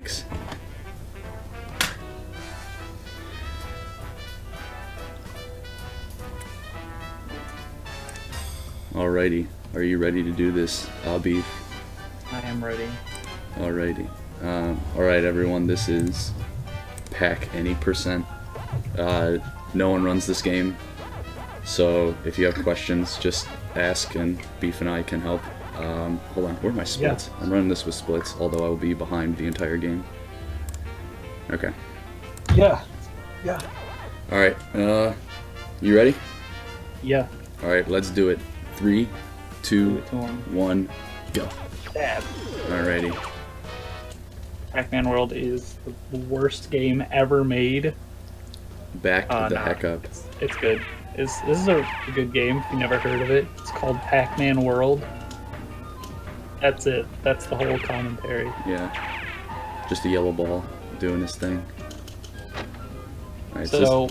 Thanks. Alrighty, are you ready to do this, Beef? I am ready. Alrighty. Alright everyone, this is Pac-Any%. No one runs this game, so if you have questions, just ask and Beef and I can help. Hold on, where are my splits? Yeah. I'm running this with splits, although I will be behind the entire game. Okay. Yeah. Alright, you ready? Yeah. Alright, let's do it. 3, 2, 1, go. Stab. Alrighty. Pac-Man World is the worst game ever made. Back the heck up. It's good. This is a good game if you never heard of it. It's called Pac-Man World. That's it. That's the whole commentary. Yeah. Just a yellow ball doing his thing. Alright, so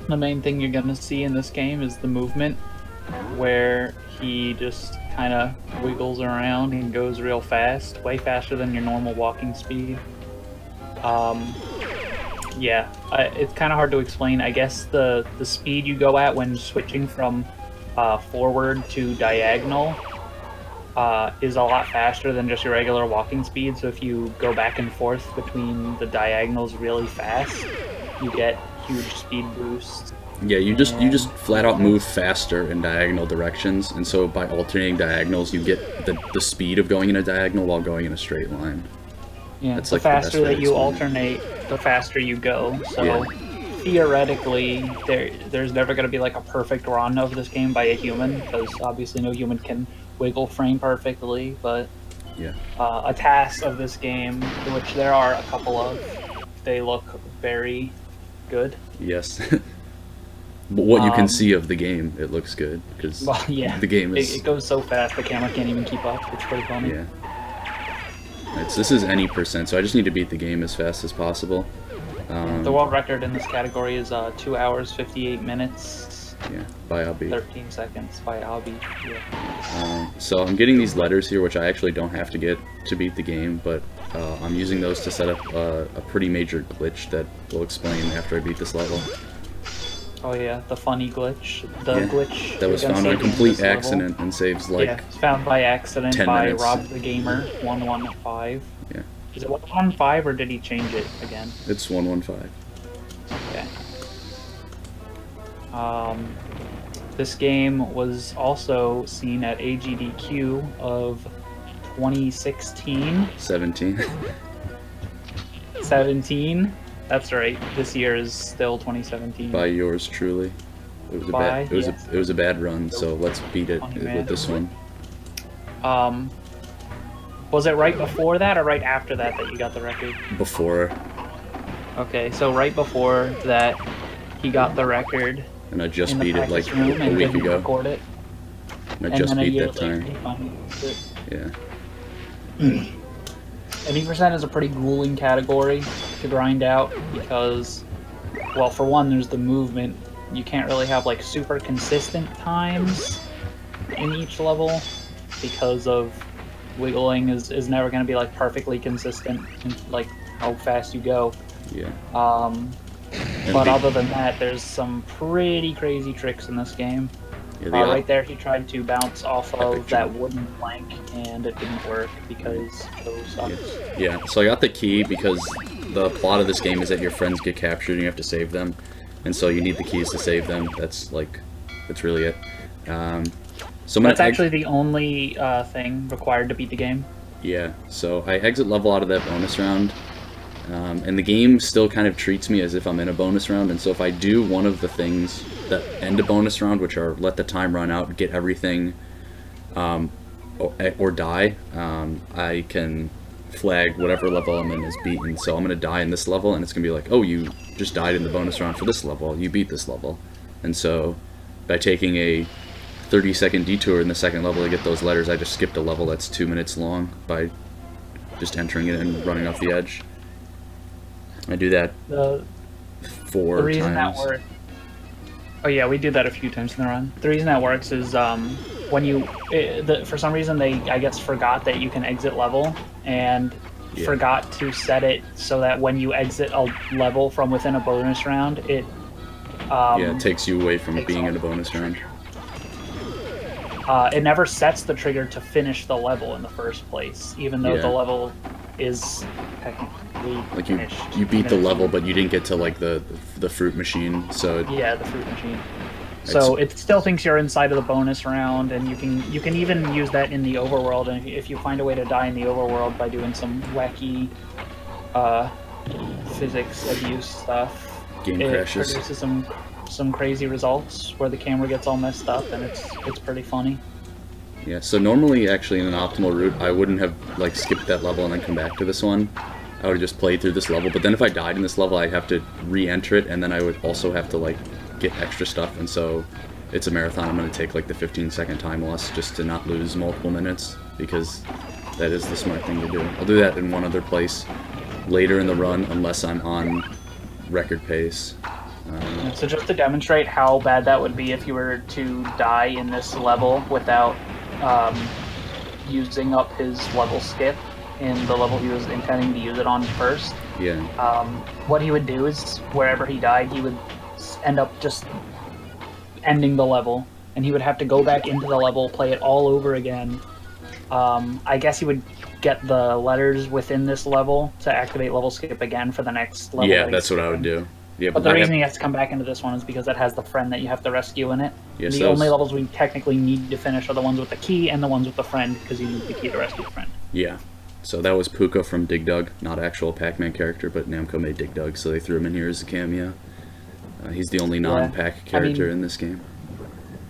the main thing you're gonna see in this game is the movement, where he just kind of wiggles around and goes real fast, way faster than your normal walking speed. Yeah, it's kind of hard to explain. I guess the speed you go at when switching from forward to diagonal is a lot faster than just your regular walking speed. So if you go back and forth between the diagonals really fast, you get huge speed boosts. Yeah, you just flat out move faster in diagonal directions, and so by alternating diagonals, you get the speed of going in a diagonal while going in a straight line. Yeah, the faster that you alternate, the faster you go. So theoretically, there's never going to be like a perfect run of this game by a human, because obviously no human can wiggle frame perfectly. But a task of this game, which there are a couple of, they look very good. Yes. But what you can see of the game, it looks good, because the game is... It goes so fast, the camera can't even keep up. It's pretty funny. Yeah. Right, so this is any%, so I just need to beat the game as fast as possible. The world record in this category is 2 hours, 58 minutes. Yeah, by Abi. 13 seconds by Abi. Yeah. So I'm getting these letters here, which I actually don't have to get to beat the game, but I'm using those to set up a pretty major glitch that we'll explain after I beat this level. Oh yeah, the funny glitch. The glitch that was found on complete accident and saves like it's found by accident 10 by minutes. Rob the Gamer 115. Yeah. Is it 115 or did he change it again? It's 115. Okay. This game was also seen at AGDQ of 2016. 17. 17. That's right. This year is still 2017. By yours truly. It was a bad. It was a bad run. So let's beat it with this one. Was it right before that or right after that you got the record? Before. Okay, so right before that, he got the record. And I just beat it like a week ago. Record it. And I just beat that time. Yeah. Any% is a pretty grueling category to grind out because, well, for one, there's the movement. You can't really have like super consistent times in each level because of wiggling is never going to be like perfectly consistent in like how fast you go. Yeah. But other than that, there's some pretty crazy tricks in this game. Yeah, right there, he tried to bounce off of that wooden plank, and it didn't work because those sucks. Yeah, so I got the key because the plot of this game is that your friends get captured and you have to save them, and so you need the keys to save them. That's really it. So that's actually the only thing required to beat the game. Yeah, so I exit level out of that bonus round, and the game still kind of treats me as if I'm in a bonus round, and so if I do one of the things that end a bonus round, which are let the time run out, get everything, or die, I can flag whatever level I'm in as beaten. So I'm going to die in this level, and it's going to be like, oh, you just died in the bonus round for this level, you beat this level. And so by taking a 30-second detour in the second level to get those letters, I just skipped a level that's 2 minutes long by just entering it and running off the edge. I do that 4 the reason times. That works. Oh yeah, we did that a few times in the run. The reason that works is when you, for some reason they, I guess, forgot that you can exit level, and forgot to set it so that when you exit a level from within a bonus round, it it takes you away from being in a bonus round. It never sets the trigger to finish the level in the first place, even though the level is technically like finished. You beat the level, but you didn't get to like the fruit machine. So yeah, the fruit machine. So it still thinks you're inside of the bonus round, and you can even use that in the overworld. And if you find a way to die in the overworld by doing some wacky physics abuse stuff, game crashes. It produces some crazy results where the camera gets all messed up, and it's pretty funny. Yeah. So normally, actually, in an optimal route, I wouldn't have like skipped that level and then come back to this one. I would have just played through this level. But then if I died in this level, I'd have to re-enter it, and then I would also have to like get extra stuff, and so it's a marathon. I'm going to take like the 15-second time loss just to not lose multiple minutes, because that is the smart thing to do. I'll do that in one other place later in the run, unless I'm on record pace. So just to demonstrate how bad that would be if you were to die in this level without using up his level skip in the level he was intending to use it on first. Yeah. What he would do is, wherever he died, he would end up just ending the level, and he would have to go back into the level, play it all over again. I guess he would get the letters within this level to activate level skip again for the next level. Yeah, that's what I would do. Yeah, but the reason he has to come back into this one is because it has the friend that you have to rescue in it. Yeah, the only levels we technically need to finish are the ones with the key and the ones with the friend, because you need the key to rescue the friend. Yeah. So that was Puka from Dig Dug, not actual Pac-Man character, but Namco made Dig Dug, so they threw him in here as a cameo. He's the only non-Pac character in this game.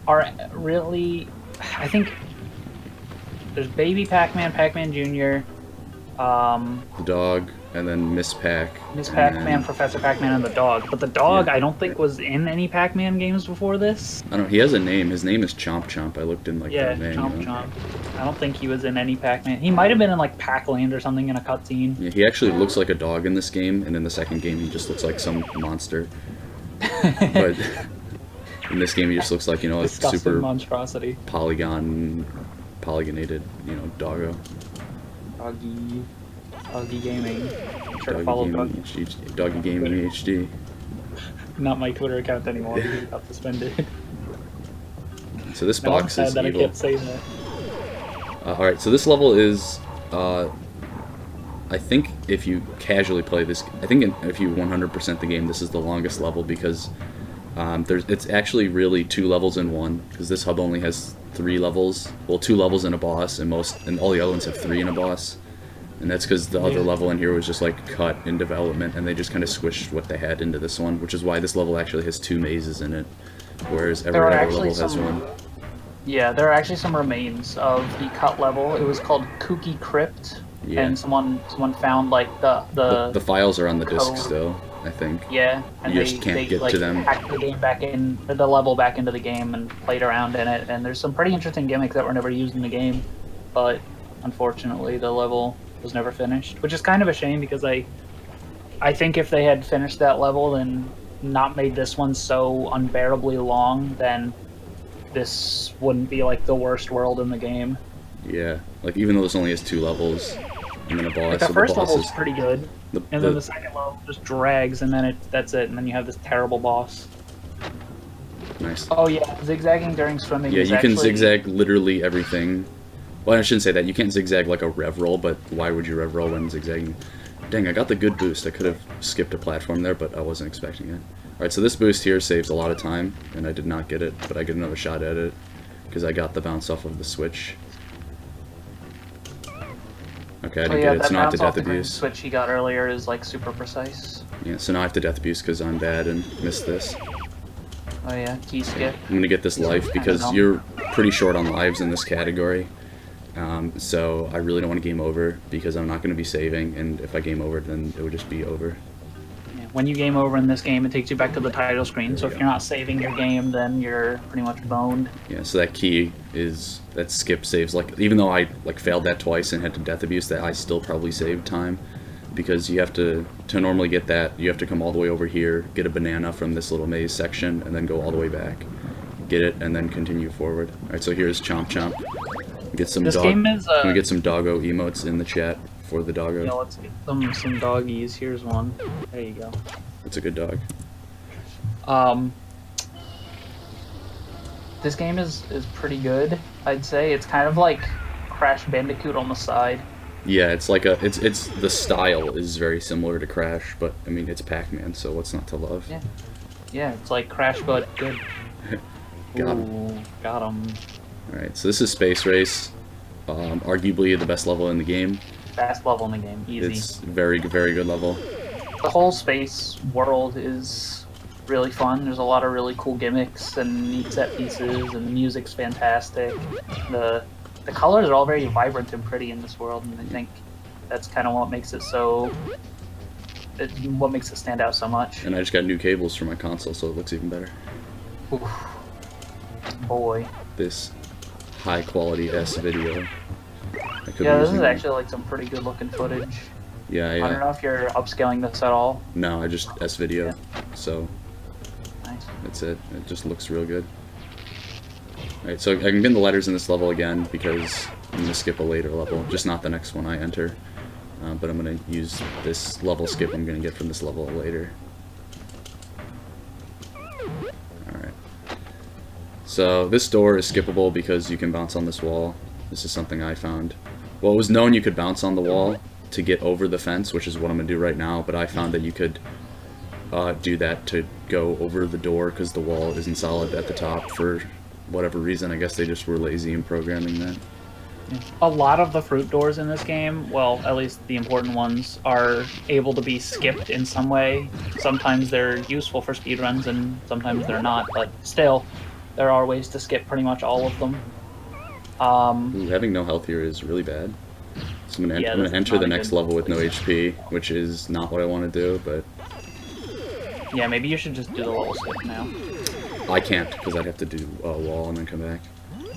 I think there's Baby Pac-Man, Pac-Man Jr., the dog, and then Miss Pac. Miss Pac-Man, Professor Pac-Man, and the dog. But the dog, I don't think was in any Pac-Man games before this. I don't. He has a name. His name is Chomp Chomp. I looked in the name. Chomp Chomp. I don't think he was in any Pac-Man. He might have been in like Pac-Land or something in a cutscene. Yeah, he actually looks like a dog in this game, and in the second game he just looks like some monster. But in this game he just looks like, a super monstrosity. polygonated, doggo. Doggy Gaming. Sure, Doggy Gaming HD. Not my Twitter account anymore. He got suspended. So this box is that evil. I kept saying that. Alright, so this level is, I think if you casually play this, if you 100% the game, this is the longest level, because it's actually really 2 levels in one, because this hub only has 3 levels. Well, 2 levels and a boss, and all the other ones have 3 and a boss. And that's because the other level in here was just like cut in development, and they just kind of squished what they had into this one, which is why this level actually has 2 mazes in it, whereas every other level has 1. Yeah, there are actually some remains of the cut level. It was called Kooky Crypt, and someone found like the files are on the disc still, I think. Yeah, and you just can't get to them. Hacked the game back in, the level back into the game, and played around in it. And there's some pretty interesting gimmicks that were never used in the game, but unfortunately the level was never finished, which is kind of a shame, because I think if they had finished that level and not made this one so unbearably long, then this wouldn't be like the worst world in the game. Yeah, like even though this only has 2 levels and then a boss. Like the first level is pretty good, and then the second level just drags, and then that's it, and then you have this terrible boss. Nice. Oh yeah, zigzagging during swimming. Yeah, you can zigzag literally everything. Well, I shouldn't say that. You can't zigzag like a rev roll, but why would you rev roll when zigzagging? Dang, I got the good boost. I could have skipped a platform there, but I wasn't expecting it. Alright, so this boost here saves a lot of time, and I did not get it, but I get another shot at it, because I got the bounce off of the switch. Okay, I didn't get it, so now I have to death abuse. The switch he got earlier is like super precise. Yeah, so now I have to death abuse because I'm bad and missed this. Oh yeah, key skip. I'm gonna get this life because you're pretty short on lives in this category. So I really don't want to game over, because I'm not going to be saving, and if I game over, then it would just be over. Yeah, when you game over in this game, it takes you back to the title screen, so if you're not saving your game, then you're pretty much boned. Yeah, so that key is, that skip saves, like, even though I failed that twice and had to death abuse, that I still probably saved time, because you have to normally get that, you have to come all the way over here, get a banana from this little maze section, and then go all the way back. Get it, and then continue forward. Alright, so here's Chomp Chomp. Get some This game is, Can we get some doggo emotes in the chat before the doggo. Yeah, let's get them some doggies. Here's one. There you go. It's a good dog. This game is pretty good, I'd say. It's kind of like Crash Bandicoot on the side. Yeah, it's like it's the style is very similar to Crash, but I mean it's Pac-Man, so what's not to love? Yeah. Yeah, it's like Crash but good. Got him. Ooh, got him. Alright, so this is Space Race. Arguably the best level in the game. Best level in the game, easy. It's very good level. The whole space world is really fun. There's a lot of really cool gimmicks and neat set pieces, and the music's fantastic. The colors are all very vibrant and pretty in this world, and I think that's kind of what makes it what makes it stand out so much. And I just got new cables for my console, so it looks even better. Oof. Boy. This high quality S video. Yeah, this is actually like some pretty good looking footage. Yeah, I don't know if you're upscaling this at all. No, I just S video. Yeah. So Nice. that's it. It just looks real good. Alright, so I can get the letters in this level again because I'm going to skip a later level, just not the next one I enter. But I'm going to use this level skip I'm going to get from this level later. Alright. So this door is skippable because you can bounce on this wall. This is something I found. Well, it was known you could bounce on the wall to get over the fence, which is what I'm going to do right now, but I found that you could do that to go over the door because the wall isn't solid at the top for whatever reason. I guess they just were lazy in programming that. A lot of the fruit doors in this game, well, at least the important ones, are able to be skipped in some way. Sometimes they're useful for speedruns and sometimes they're not, but still, there are ways to skip pretty much all of them. Ooh, having no health here is really bad. So I'm gonna enter the next level with no HP, which is not what I want to do, but... Yeah, maybe you should just do the level skip now. I can't, because I'd have to do a wall and then come back.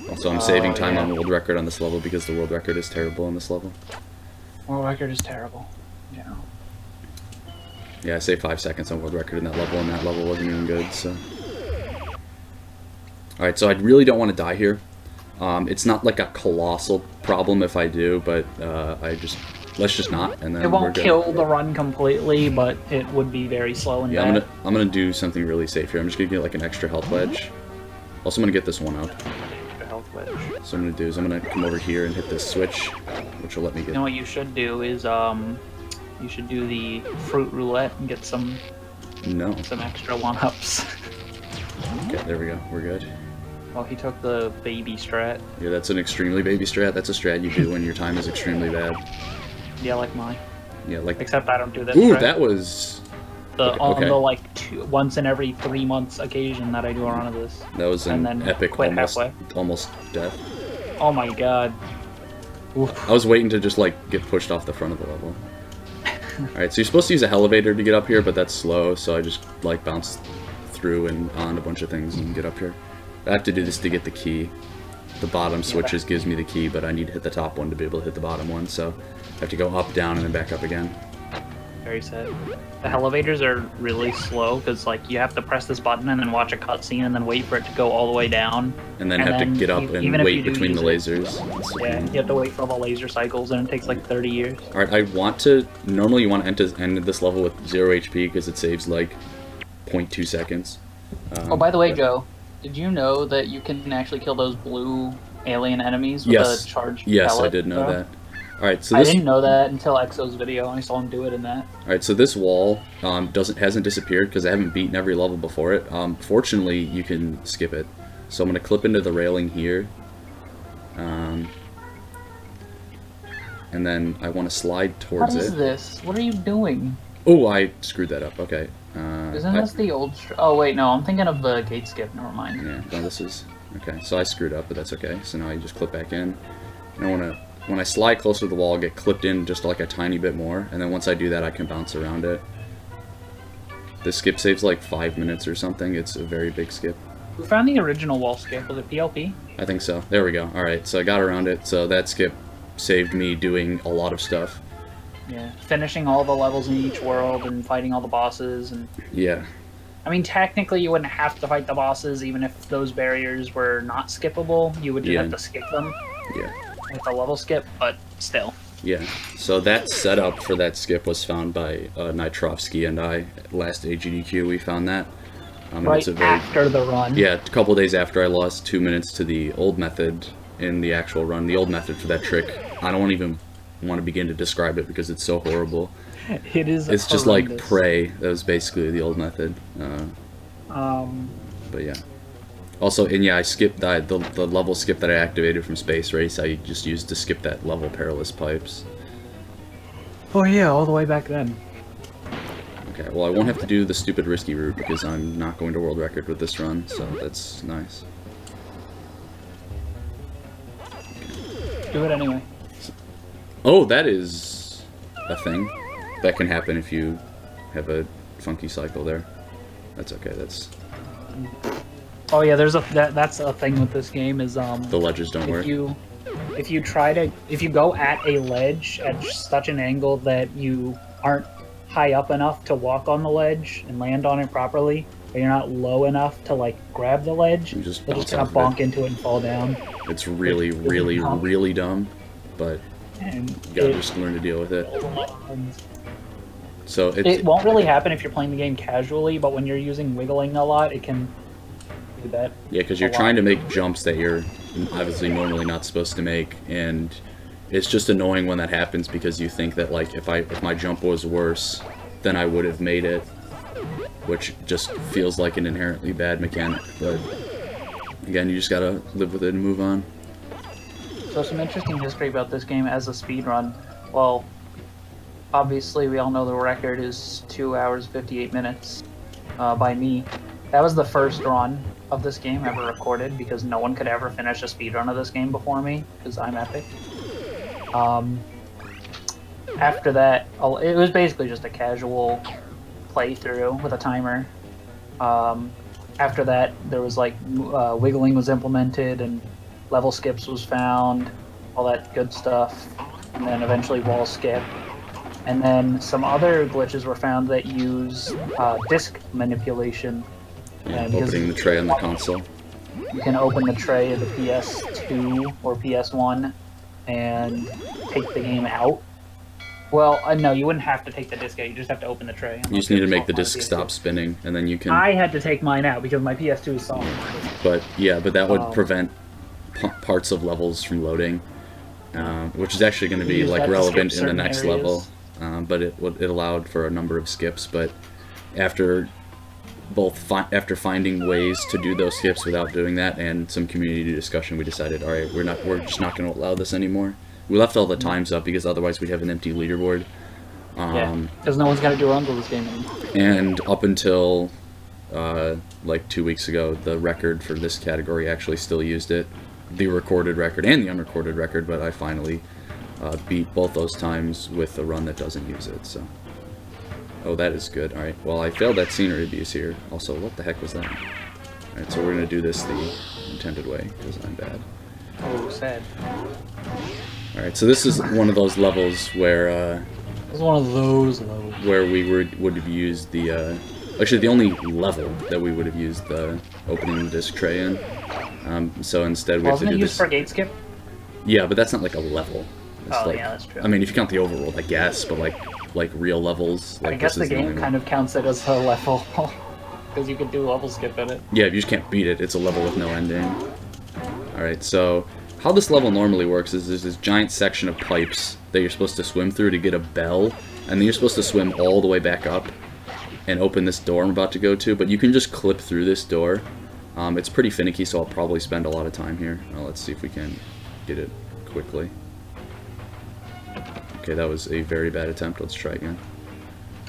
Also, I'm saving time on world record on this level because the world record is terrible on this level. World record is terrible. Yeah. Yeah, I saved 5 seconds on world record in that level, and that level wasn't even good, so... Alright, so I really don't want to die here. It's not like a colossal problem if I do, but let's just not, and then it won't kill the run completely, but it would be very slow and bad. I'm gonna do something really safe here. I'm just gonna get like an extra health wedge. Also, I'm gonna get this one out. Health wedge. So I'm gonna do is I'm gonna come over here and hit this switch, which will let me get. You know what you should do is you should do the fruit roulette and get some extra 1-ups. Okay, there we go. We're good. Well, he took the baby strat. Yeah, that's an extremely baby strat. That's a strat you do when your time is extremely bad. Yeah, like mine. Yeah, like. Except I don't do that. Ooh, strat. that was. On the like once in every 3 months occasion that I do a run of this. That was an epic almost death. Oh my god. Oof. I was waiting to just like get pushed off the front of the level. Alright, so you're supposed to use a elevator to get up here, but that's slow, so I just like bounce through and on a bunch of things and get up here. I have to do this to get the key. The bottom switches gives me the key, but I need to hit the top one to be able to hit the bottom one, so I have to go up, down, and then back up again. Very sad. The elevators are really slow because like you have to press this button and then watch a cutscene and then wait for it to go all the way down. And then have to get up and wait between the lasers. Yeah, you have to wait for all the laser cycles and it takes like 30 years. Alright, I want to... Normally you want to end this level with 0 HP because it saves like 0.2 seconds. Oh, by the way, Joe, did you know that you can actually kill those blue alien enemies with a charged pellet? Yes, I did know that. Alright, so I didn't know that until Exo's video. I saw him do it in that. Alright, so this wall hasn't disappeared because I haven't beaten every level before it. Fortunately, you can skip it. So I'm going to clip into the railing here. And then I want to slide towards it. What is this? What are you doing? Oh, I screwed that up. Okay. Isn't this the old... Oh, wait, no. I'm thinking of the gate skip. Never mind. Yeah, no, this is... Okay, so I screwed up, but that's okay. So now you just clip back in. And I want to... When I slide closer to the wall, I'll get clipped in just like a tiny bit more, and then once I do that, I can bounce around it. This skip saves like 5 minutes or something. It's a very big skip. Who found the original wall skip? Was it PLP? I think so. There we go. Alright, so I got around it. So that skip saved me doing a lot of stuff. Yeah, finishing all the levels in each world and fighting all the bosses. And yeah. I mean, technically, you wouldn't have to fight the bosses, even if those barriers were not skippable. You would just have to skip them. Yeah. With a level skip, but still. Yeah, so that setup for that skip was found by Nitrovsky and I. Last AGDQ we found that. Right after the run. Yeah, a couple days after I lost 2 minutes to the old method in the actual run. The old method for that trick, I don't even want to begin to describe it because it's so horrible. It is. It's just like Prey. That was basically the old method. But yeah. Also, and yeah, I skipped the level skip that I activated from Space Race. I just used to skip that level Perilous Pipes. Oh yeah, all the way back then. Okay, well I won't have to do the stupid risky route because I'm not going to world record with this run, so that's nice. Do it anyway. Oh, that is a thing. That can happen if you have a funky cycle there. That's okay, that's... Oh yeah, there's that's a thing with this game is the ledges don't work. If you go at a ledge at such an angle that you aren't high up enough to walk on the ledge and land on it properly, but you're not low enough to like grab the ledge, you'll just kind of bonk into it and fall down. It's really, really, really dumb, but you gotta just learn to deal with it. So it won't really happen if you're playing the game casually, but when you're using wiggling a lot, it can do that. Yeah, because you're trying to make jumps that you're obviously normally not supposed to make, and it's just annoying when that happens because you think that like if my jump was worse, then I would have made it, which just feels like an inherently bad mechanic. But again, you just gotta live with it and move on. So some interesting history about this game as a speedrun. Well, obviously we all know the record is 2 hours 58 minutes by me. That was the first run of this game ever recorded because no one could ever finish a speedrun of this game before me because I'm epic. After that, it was basically just a casual playthrough with a timer. After that, there was like wiggling was implemented and level skips was found, all that good stuff, and then eventually wall skip. And then some other glitches were found that use disk manipulation. Yeah, opening the tray on the console. You can open the tray of the PS2 or PS1 and take the game out. Well, no, you wouldn't have to take the disc out. You just have to open the tray. You just need to make the disc stop spinning, and then you can... I had to take mine out because my PS2 is solid. But, yeah, but that would prevent parts of levels from loading, which is actually going to be like relevant in the next level. But it allowed for a number of skips, but after finding ways to do those skips without doing that and some community discussion, we decided, all right, we're just not going to allow this anymore. We left all the times up because otherwise we'd have an empty leaderboard. Yeah, because no one's going to do runs with this game anymore. And up until like 2 weeks ago, the record for this category actually still used it, the recorded record and the unrecorded record, but I finally beat both those times with a run that doesn't use it. So, oh, that is good. All right, well, I failed that scenery abuse here. Also, what the heck was that? All right, so we're gonna do this the intended way because I'm bad. Oh, sad. All right, so this is one of those levels where It's one of those levels where we would have used the actually the only level that we would have used the opening the disc tray in. So instead we have to do this. Wasn't it used for gate skip? Yeah, but that's not like a level. It's like, yeah, that's true. I mean, if you count the overworld, I guess, but like real levels, like I guess the game kind of counts it as a level because you can do level skip in it. Yeah, you just can't beat it. It's a level with no ending. All right, so how this level normally works is there's this giant section of pipes that you're supposed to swim through to get a bell, and then you're supposed to swim all the way back up and open this door I'm about to go to, but you can just clip through this door. It's pretty finicky, so I'll probably spend a lot of time here. Well, let's see if we can get it quickly. Okay, that was a very bad attempt. Let's try again.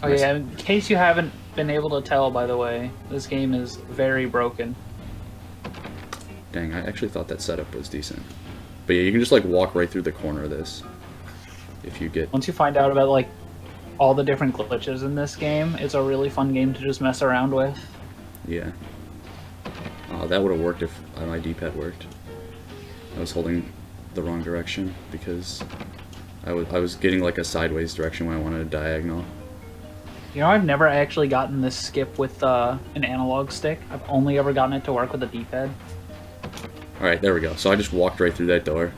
Oh yeah, in case you haven't been able to tell, by the way, this game is very broken. Dang, I actually thought that setup was decent. But yeah, you can just like walk right through the corner of this. If you get... Once you find out about like all the different glitches in this game, it's a really fun game to just mess around with. Yeah. That would have worked if my D-pad worked. I was holding the wrong direction because I was getting like a sideways direction when I wanted a diagonal. You know, I've never actually gotten this skip with an analog stick. I've only ever gotten it to work with a D-pad. Alright, there we go. So I just walked right through that door.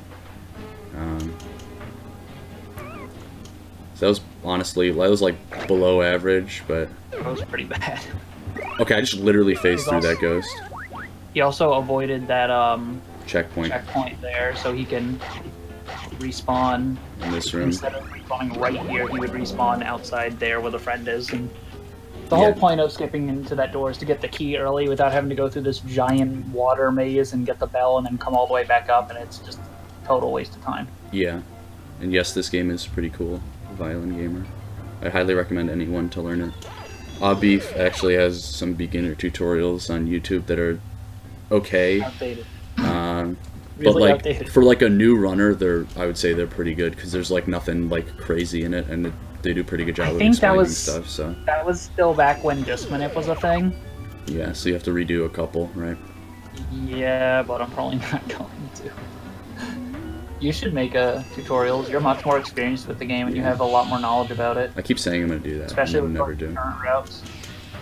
So that was honestly, that was like below average, but That was pretty bad. okay, I just literally phased through that ghost. He also avoided that Checkpoint there, so he can respawn in this room. Instead of respawning right here, he would respawn outside there where the friend is. And the whole point of skipping into that door is to get the key early without having to go through this giant water maze and get the bell and then come all the way back up, and it's just a total waste of time. Yeah, and yes, this game is pretty cool. Violent Gamer. I highly recommend anyone to learn it. Beef actually has some beginner tutorials on YouTube that are okay. Outdated. But Really like outdated. for like a new runner, I would say they're pretty good because there's like nothing like crazy in it, and they do a pretty good job of explaining stuff. So that was still back when Disc Minute was a thing. Yeah, so you have to redo a couple, right? Yeah, but I'm probably not going to. You should make a tutorials. You're much more experienced with the game, and you have a lot more knowledge about it. I keep saying I'm gonna do that, especially with never do. Current routes.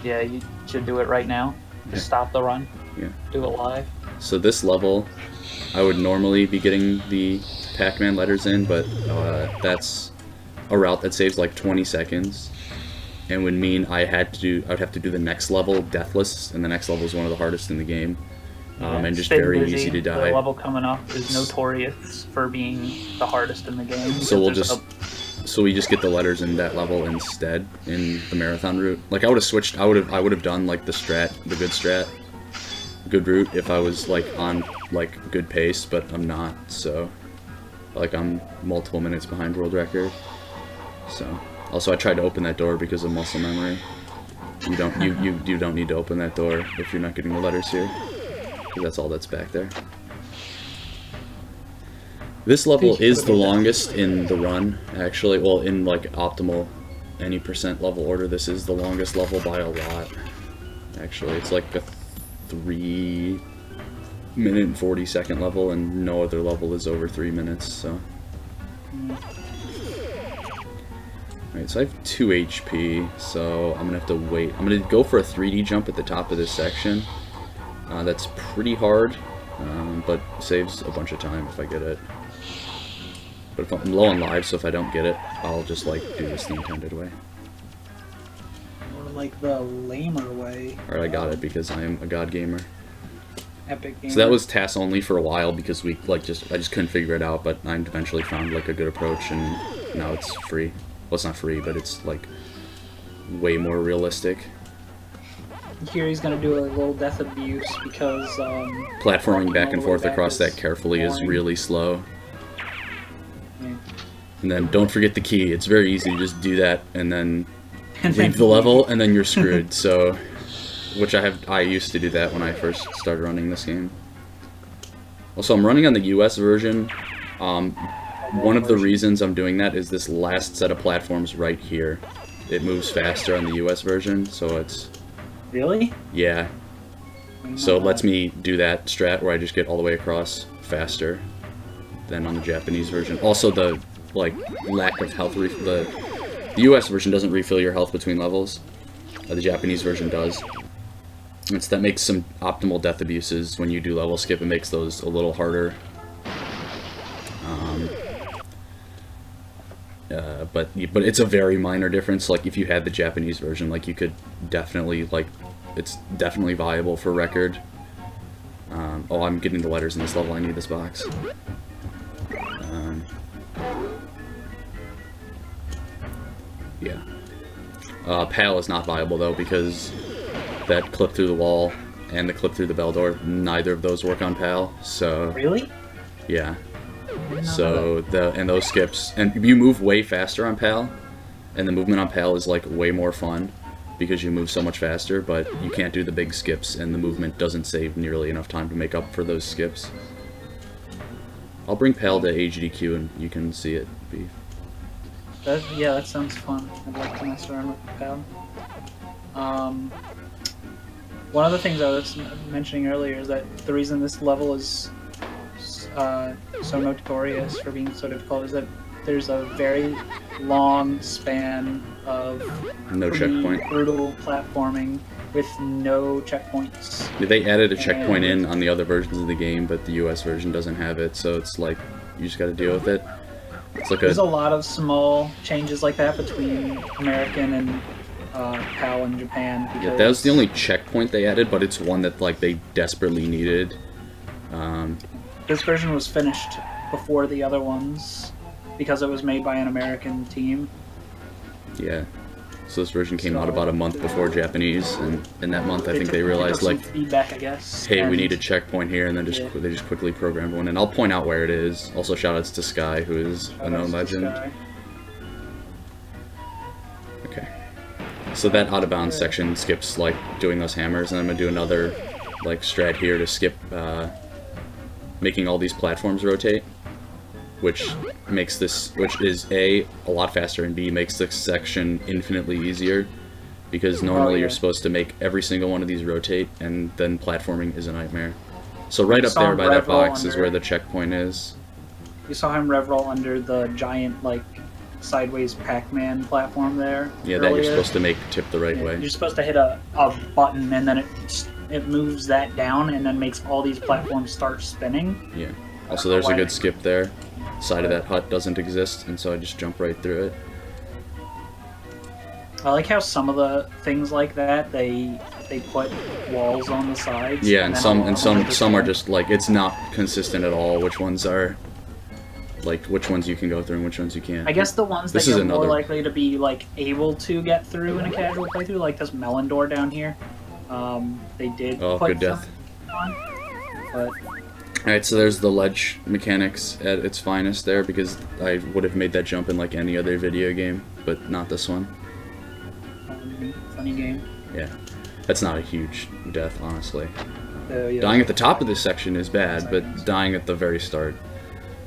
Yeah, you should do it right now. Just stop the run. Yeah. Do it live. So this level, I would normally be getting the Pac-Man letters in, but that's a route that saves like 20 seconds, and would mean I would have to do the next level deathless, and the next level is one of the hardest in the game, and just very easy to die. The level coming up is notorious for being the hardest in the game. So we just get the letters in that level instead in the marathon route. Like I would have switched. I would have done like the good route if I was like on like good pace, but I'm not. So like I'm multiple minutes behind world record. So also I tried to open that door because of muscle memory. You don't need to open that door if you're not getting the letters here, because that's all that's back there. This level is the longest in the run, actually. Well, in like optimal any % level order, this is the longest level by a lot. Actually, it's like a 3 minute and 40-second level, and no other level is over 3 minutes. So, alright, so I have 2 HP, so I'm gonna have to wait. I'm gonna go for a 3D jump at the top of this section. That's pretty hard, but saves a bunch of time if I get it. But if I'm low on lives, so if I don't get it, I'll just like do this the intended way. Or like the lamer way. Alright, I got it because I am a god gamer. Epic gamer. So that was TAS only for a while because we like I just couldn't figure it out, but I eventually found like a good approach, and now it's free. Well, it's not free, but it's like way more realistic. Here he's gonna do a little death abuse because platforming back and forth across that carefully is really slow. Yeah. And then don't forget the key. It's very easy to just do that and then leave the level, and then you're screwed. So, which I used to do that when I first started running this game. Also, I'm running on the US version. One of the reasons I'm doing that is this last set of platforms right here. It moves faster on the US version, so it's... Really? Yeah. So it lets me do that strat where I just get all the way across faster than on the Japanese version. Also, the like lack of health. The US version doesn't refill your health between levels. The Japanese version does. And so that makes some optimal death abuses when you do level skip. It makes those a little harder. But it's a very minor difference. Like if you had the Japanese version, like you could definitely it's definitely viable for record. Oh, I'm getting the letters in this level. I need this box. Yeah. PAL is not viable though because that clip through the wall and the clip through the bell door, neither of those work on PAL. So really? Yeah. So those skips, and you move way faster on PAL, and the movement on PAL is like way more fun because you move so much faster, but you can't do the big skips, and the movement doesn't save nearly enough time to make up for those skips. I'll bring PAL to HDQ and you can see it. Yeah, that sounds fun. I'd like to mess around with PAL. One of the things I was mentioning earlier is that the reason this level is so notorious for being so difficult is that there's a very long span of brutal platforming with no checkpoints. They added a checkpoint in on the other versions of the game, but the US version doesn't have it, so it's like you just got to deal with it. It's like There's a lot of small changes like that between American and PAL in Japan. Yeah, that was the only checkpoint they added, but it's one that like they desperately needed. This version was finished before the other ones because it was made by an American team. Yeah. So this version came out about a month before Japanese, and in that month I think they realized like, feedback, I guess. hey, we need a checkpoint here, and then they just quickly programmed one. And I'll point out where it is. Also, shoutouts to Sky, who is a known legend. Okay. So that out of bounds section skips like doing those hammers, and I'm gonna do another like strat here to skip making all these platforms rotate, which is a lot faster, and B makes this section infinitely easier, because normally you're supposed to make every single one of these rotate, and then platforming is a nightmare. So right up there by that box is where the checkpoint is. You saw him rev roll under the giant like sideways Pac-Man platform there. Yeah, that you're supposed to make tip the right way. You're supposed to hit a button, and then it moves that down, and then makes all these platforms start spinning. Yeah. Also, there's a good skip there. Side of that hut doesn't exist, and so I just jump right through it. I like how some of the things like that they put walls on the sides. Yeah, and some are just like, it's not consistent at all which ones are like which ones you can go through and which ones you can't. I guess the ones that you're more likely to be like able to get through in a casual playthrough, like this melon door down here. They did put good death. On, but alright, so there's the ledge mechanics at its finest there, because I would have made that jump in like any other video game, but not this one. Funny game. Yeah. That's not a huge death, honestly. Yeah. Dying at the top of this section is bad, but dying at the very start.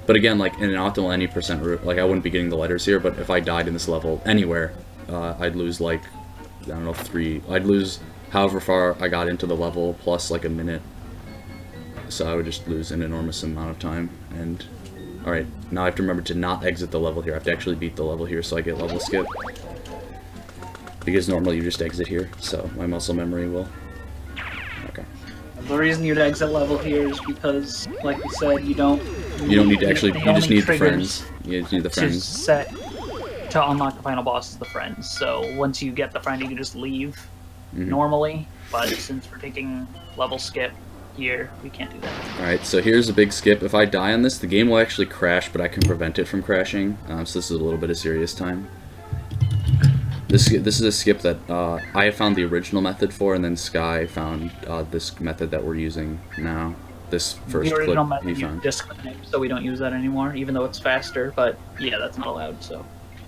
But again, like in an optimal any percent route, like I wouldn't be getting the letters here, but if I died in this level anywhere, I'd lose like, I don't know, I'd lose however far I got into the level plus like a minute. So I would just lose an enormous amount of time. And alright, now I have to remember to not exit the level here. I have to actually beat the level here so I get level skip. Because normally you just exit here, so my muscle memory will... Okay. The reason you'd exit level here is because, like we said, you don't need to actually, you just need the friends. You just need the friends. To unlock the final boss is the friends, so once you get the friend you can just leave normally, but since we're taking level skip here, we can't do that. Alright, so here's a big skip. If I die on this, the game will actually crash, but I can prevent it from crashing, so this is a little bit of serious time. This is a skip that I found the original method for, and then Sky found this method that we're using now. This first the original clip method he found. Disconnect, so we don't use that anymore, even though it's faster, but yeah, that's not allowed, so.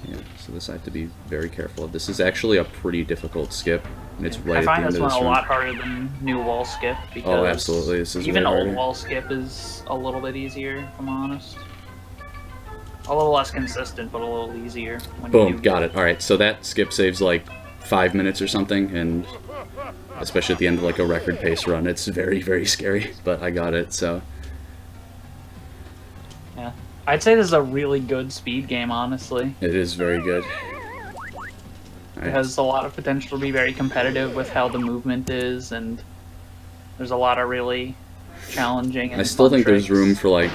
Yeah, so this I have to be very careful of. This is actually a pretty difficult skip, and it's right at the end of this I find this one a run. lot harder than new wall skip, because oh, absolutely. This is even way old harder. wall skip is a little bit easier, if I'm honest. A little less consistent, but a little easier. When Boom, got it. Alright, so that skip saves like 5 minutes or something, and especially at the end of like a record pace run, it's very, very scary, but I got it, so. Yeah. I'd say this is a really good speed game, honestly. It is very good. It has a lot of potential to be very competitive with how the movement is, and there's a lot of really challenging and I still think tricks. there's room for like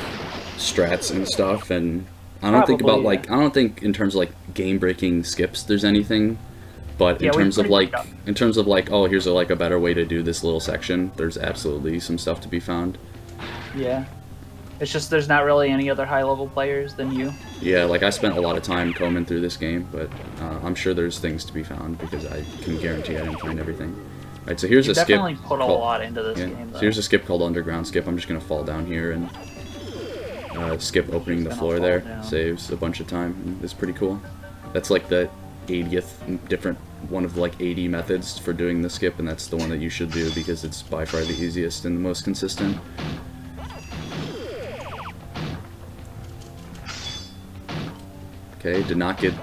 strats and stuff, and I don't think about like, I don't think in terms of like game-breaking skips there's anything, but in terms of like, oh, here's a better way to do this little section, there's absolutely some stuff to be found. Yeah. It's just there's not really any other high-level players than you. Yeah, like I spent a lot of time combing through this game, but I'm sure there's things to be found, because I can guarantee I didn't find everything. Alright, so here's a skip. Definitely put a lot into this game, though. So here's a skip called Underground Skip. I'm just going to fall down here and skip opening the floor there. Down. Saves a bunch of time. It's pretty cool. That's like the 80th different one of like 80 methods for doing the skip, and that's the one that you should do because it's by far the easiest and the most consistent. Okay, did not get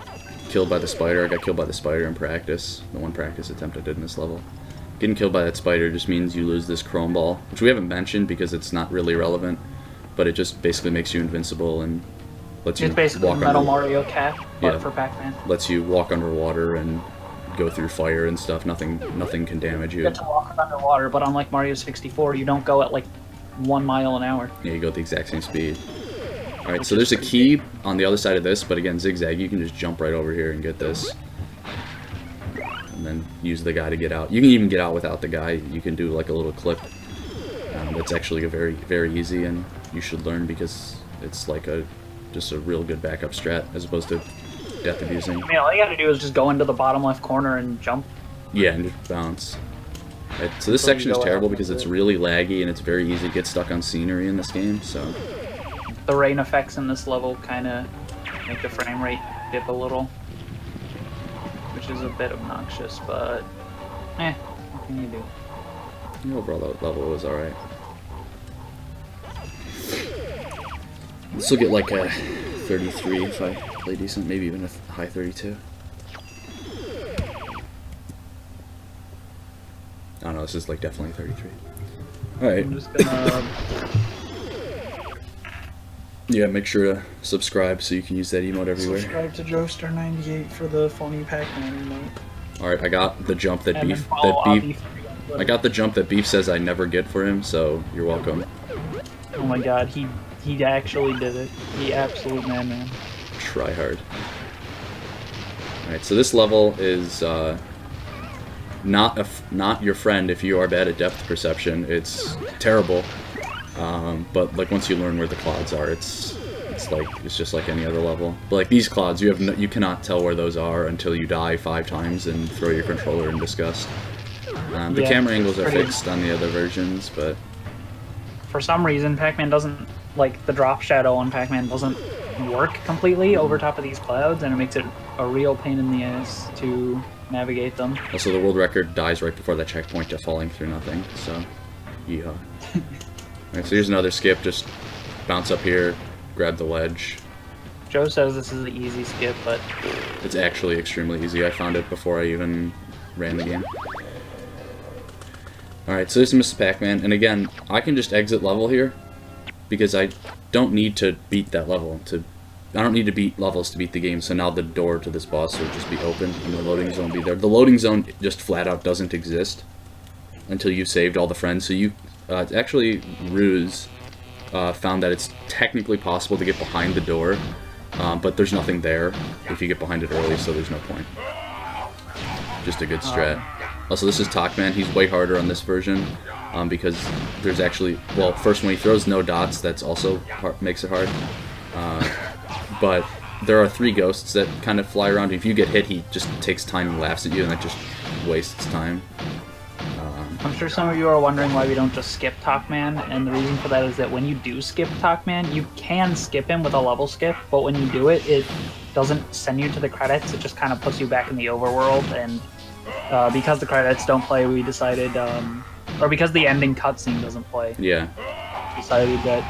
killed by the spider. I got killed by the spider in practice. The one practice attempt I did in this level. Getting killed by that spider just means you lose this chrome ball, which we haven't mentioned because it's not really relevant, but it just basically makes you invincible and lets you It's basically walk Metal under, Mario Cap, but for Pac-Man. lets you walk underwater and go through fire and stuff. Nothing can damage you. You get to walk underwater, but unlike Mario 64, you don't go at like 1 mile an hour. Yeah, you go at the exact same speed. Alright, so there's a key on the other side of this, but again, zigzag, you can just jump right over here and get this. And then use the guy to get out. You can even get out without the guy. You can do like a little clip. That's actually a very easy, and you should learn because it's like just a real good backup strat as opposed to death abusing. I mean, all you gotta do is just go into the bottom left corner and jump. Yeah, and just bounce. Right, so this section is terrible because it's really laggy and it's very easy to get stuck on scenery in this game, so... The rain effects in this level kind of make the frame rate dip a little, which is a bit obnoxious, but what can you do? The overall level was alright. This will get like a 33 if I play decent, maybe even a high 32. I don't know, this is like definitely 33. Alright. I'm just gonna... Yeah, make sure to subscribe so you can use that emote everywhere. Subscribe to Joester98 for the funny Pac-Man emote. Alright, I got the jump that and Beef... then follow That Beef Obby. I got the jump that Beef says I never get for him, so you're welcome. Oh my god, he actually did it. He absolute man. Try hard. Alright, so this level is not your friend if you are bad at depth perception. It's terrible, but like once you learn where the clouds are, it's just like any other level. But like these clouds, you cannot tell where those are until you die 5 times and throw your controller in disgust. The camera angles are fixed on the other versions, but for some reason, Pac-Man doesn't, like, the drop shadow on Pac-Man doesn't work completely over top of these clouds, and it makes it a real pain in the ass to navigate them. Also, the world record dies right before that checkpoint to falling through nothing, so yeehaw. Alright, so here's another skip, just bounce up here, grab the ledge. Joe says this is the easy skip, but... It's actually extremely easy. I found it before I even ran the game. Alright, so this is Mrs. Pac-Man, and again, I can just exit level here, because I don't need to beat that level. I don't need to beat levels to beat the game, so now the door to this boss will just be open, and the loading zone will be there. The loading zone just flat out doesn't exist until you've saved all the friends, so it's actually Ruse found that it's technically possible to get behind the door, but there's nothing there if you get behind it early, so there's no point. Just a good strat. Also, this is Pac-Man. He's way harder on this version because there's actually... Well, first, when he throws no dots, that's also makes it hard. But there are 3 ghosts that kind of fly around. If you get hit, he just takes time and laughs at you, and that just wastes time. I'm sure some of you are wondering why we don't just skip Pac-Man, and the reason for that is that when you do skip Pac-Man, you can skip him with a level skip, but when you do it, it doesn't send you to the credits. It just kind of puts you back in the overworld, and because the credits don't play, we decided, or because the ending cutscene doesn't play. Yeah. Decided that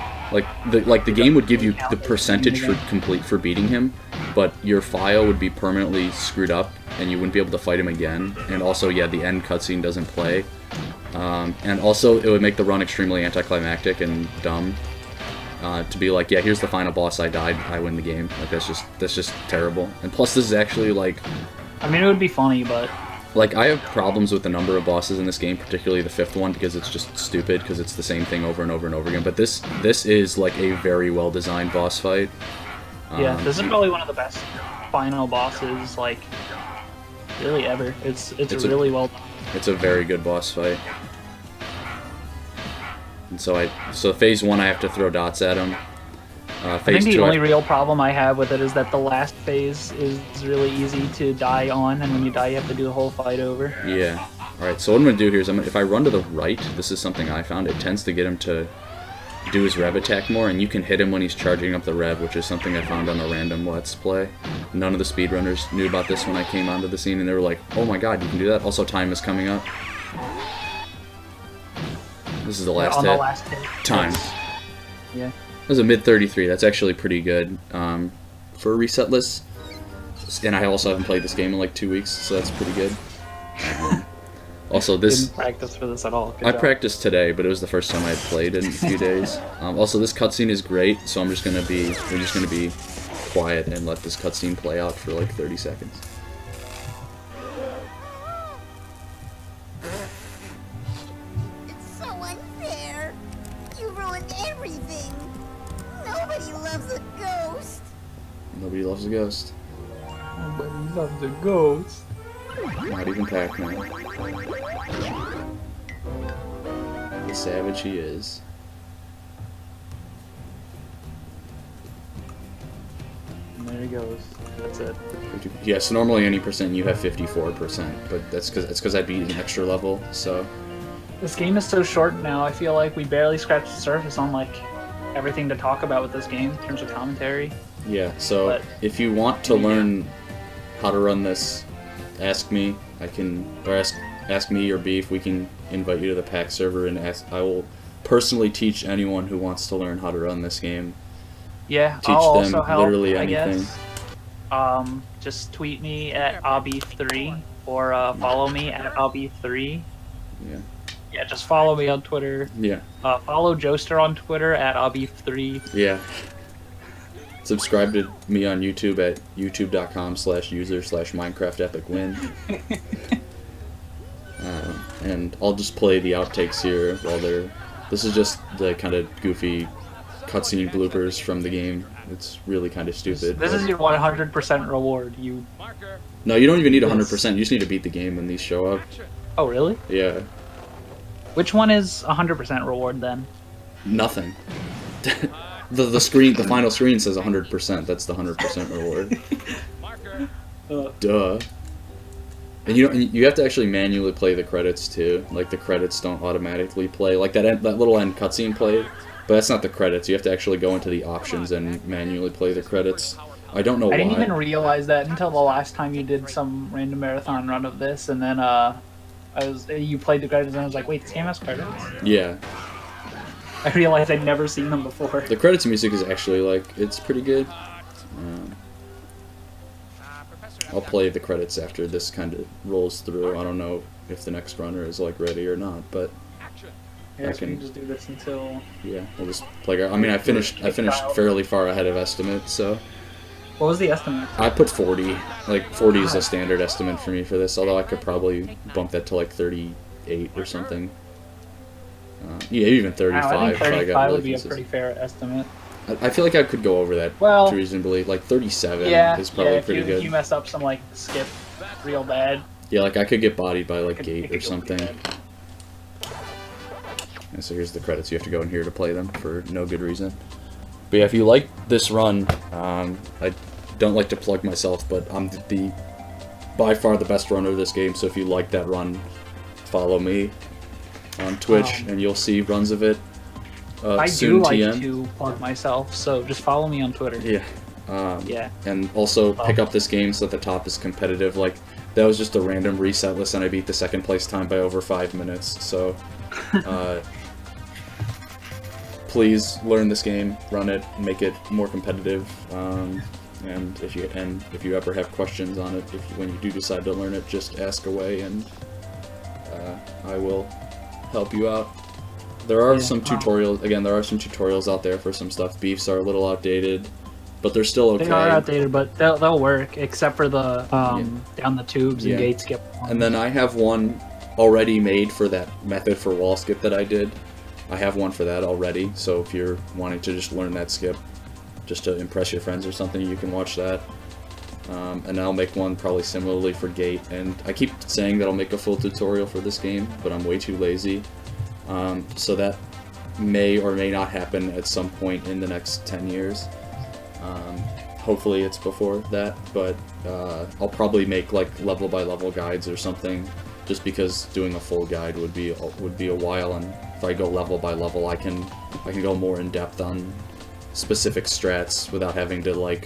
the game would give you the percentage for complete for beating him, but your file would be permanently screwed up, and you wouldn't be able to fight him again. And also, yeah, the end cutscene doesn't play, and also it would make the run extremely anticlimactic and dumb. To be like, yeah, here's the final boss, I died, I win the game. Like that's just terrible. And plus, this is actually like, I mean, it would be funny, but. Like, I have problems with the number of bosses in this game, particularly the 5th one, because it's just stupid, because it's the same thing over and over and over again. But this is, like, a very well-designed boss fight. Yeah, this is probably one of the best final bosses, like, really ever. It's really well done. It's a very good boss fight. And so Phase 1, I have to throw dots at him. I think the only real problem I have with it is that the last phase is really easy to die on, and when you die, you have to do the whole fight over. Yeah. Alright, so what I'm going to do here is, if I run to the right, this is something I found, it tends to get him to do his rev attack more, and you can hit him when he's charging up the rev, which is something I found on a random Let's Play. None of the speedrunners knew about this when I came onto the scene, and they were like, oh my god, you can do that? Also, time is coming up. This is the last hit. The last hit. Time. Yeah. That was a mid-33. That's actually pretty good for a reset list. And I also haven't played this game in like 2 weeks, so that's pretty good. Also, this... Didn't practice for this at all. I practiced today, but it was the first time I had played in a few days. Also, this cutscene is great, so we're just gonna be quiet and let this cutscene play out for like 30 seconds. It's so unfair. You ruined everything. Nobody Nobody loves a ghost. Nobody loves a ghost. Nobody loves a ghost. Not even Pac-Man. The savage he is. And there he goes. That's it. Yeah, so normally any percent you have 54%, but that's because I beat an extra level, so... This game is so short now, I feel like we barely scratched the surface on, like, everything to talk about with this game in terms of commentary. Yeah, so But, if you want to learn how to run this, ask me. Or ask me or Beef. We can invite you to the PAX server and I will personally teach anyone who wants to learn how to run this game. Yeah, Teach I'll them also help, literally I anything. guess. Just tweet me at Obby3 or follow me at Obby3. Yeah. Yeah, just follow me on Twitter. Yeah. Follow Joester on Twitter at Obby3. Yeah. Subscribe to me on YouTube at youtube.com/user/MinecraftEpicWin. And I'll just play the outtakes here while they're... This is just the kind of goofy cutscene bloopers from the game. It's really kind of stupid. This is your 100% reward. You. No, you don't even need 100%. You just need to beat the game when these show up. Oh, really? Yeah. Which one is 100% reward then? Nothing. The final screen says 100%. That's the 100% reward. Duh. And you have to actually manually play the credits too. Like the credits don't automatically play. Like that little end cutscene played, but that's not the credits. You have to actually go into the options and manually play the credits. I don't know why. I didn't even realize that until the last time you did some random marathon run of this, and then you played the credits and I was like, wait, this game has credits? Yeah. I realized I'd never seen them before. The credits music is actually it's pretty good. I'll play the credits after this kind of rolls through. I don't know if the next runner is ready or not, but yeah, so we can just do this until... Yeah, we'll just play. I mean, I finished fairly far ahead of estimate, so... What was the estimate? I put 40. 40 is a standard estimate for me for this, although I could probably bump that to 38 or something. Yeah, even 35. I think 35 would be a pieces. pretty fair estimate. I feel like I could go over that reasonably. 37 is probably pretty good. If you mess up some skip real bad. Yeah, I could get bodied by Gate or something. And so here's the credits. You have to go in here to play them for no good reason. But yeah, if you like this run, I don't like to plug myself, but I'm by far the best runner of this game. So if you like that run, follow me on Twitch, and you'll see runs of it. I soon do like TM. to plug myself, so just follow me on Twitter. Yeah. Yeah. And also pick up this game so that the top is competitive. That was just a random reset list, and I beat the second place time by over 5 minutes. So, please learn this game, run it, make it more competitive. And if you ever have questions on it, when you do decide to learn it, just ask away, and I will help you out. There are some tutorials. Again, there are some tutorials out there for some stuff. Beefs are a little outdated, but they're still okay. They are outdated, but they'll work, except for the down the tubes and gate skip. And then I have one already made for that method for wall skip that I did. I have one for that already, so if you're wanting to just learn that skip, just to impress your friends or something, you can watch that. And I'll make one probably similarly for gate. And I keep saying that I'll make a full tutorial for this game, but I'm way too lazy. So that may or may not happen at some point in the next 10 years. Hopefully it's before that, but I'll probably make level by level guides or something, just because doing a full guide would be a while, and if I go level by level, I can go more in depth on specific strats without having to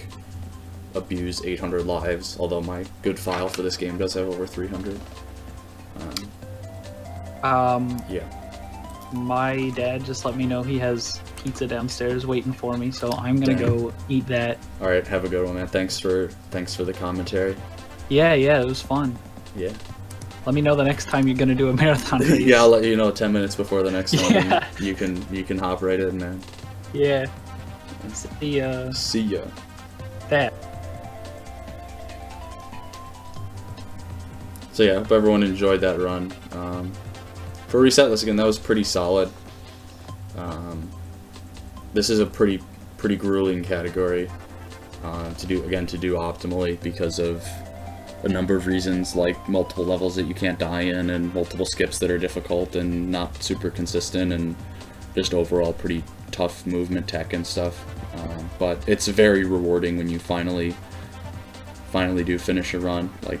abuse 800 lives. Although my good file for this game does have over 300. Yeah. My dad just let me know he has pizza downstairs waiting for me, so I'm gonna go eat that. All right, have a good one, man. Thanks for the commentary. Yeah, it was fun. Yeah. Let me know the next time you're gonna do a marathon race. Yeah, I'll let you know 10 minutes before the next one. Yeah. You can hop right in, man. Yeah. See ya. That. So yeah, hope everyone enjoyed that run. For Resetless, again, that was pretty solid. This is a pretty pretty grueling category to do optimally because of a number of reasons, like multiple levels that you can't die in and multiple skips that are difficult and not super consistent, and just overall pretty tough movement tech and stuff. But it's very rewarding when you finally do finish a run. Like,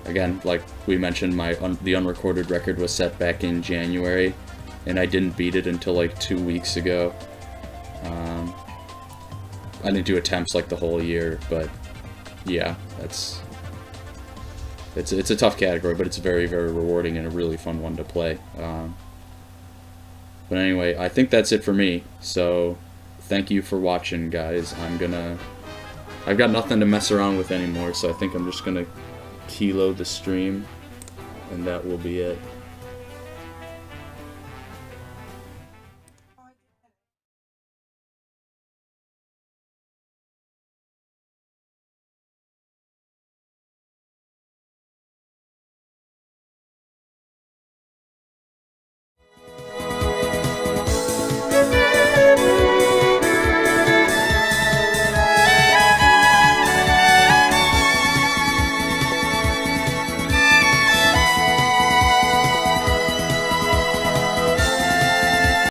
again, like we mentioned, the unrecorded record was set back in January, and I didn't beat it until like 2 weeks ago. I didn't do attempts like the whole year, but yeah, it's a tough category, but it's very, very rewarding and a really fun one to play. But anyway, I think that's it for me. So thank you for watching, guys. I've got nothing to mess around with anymore, so I think I'm just gonna keyload the stream, and that will be it.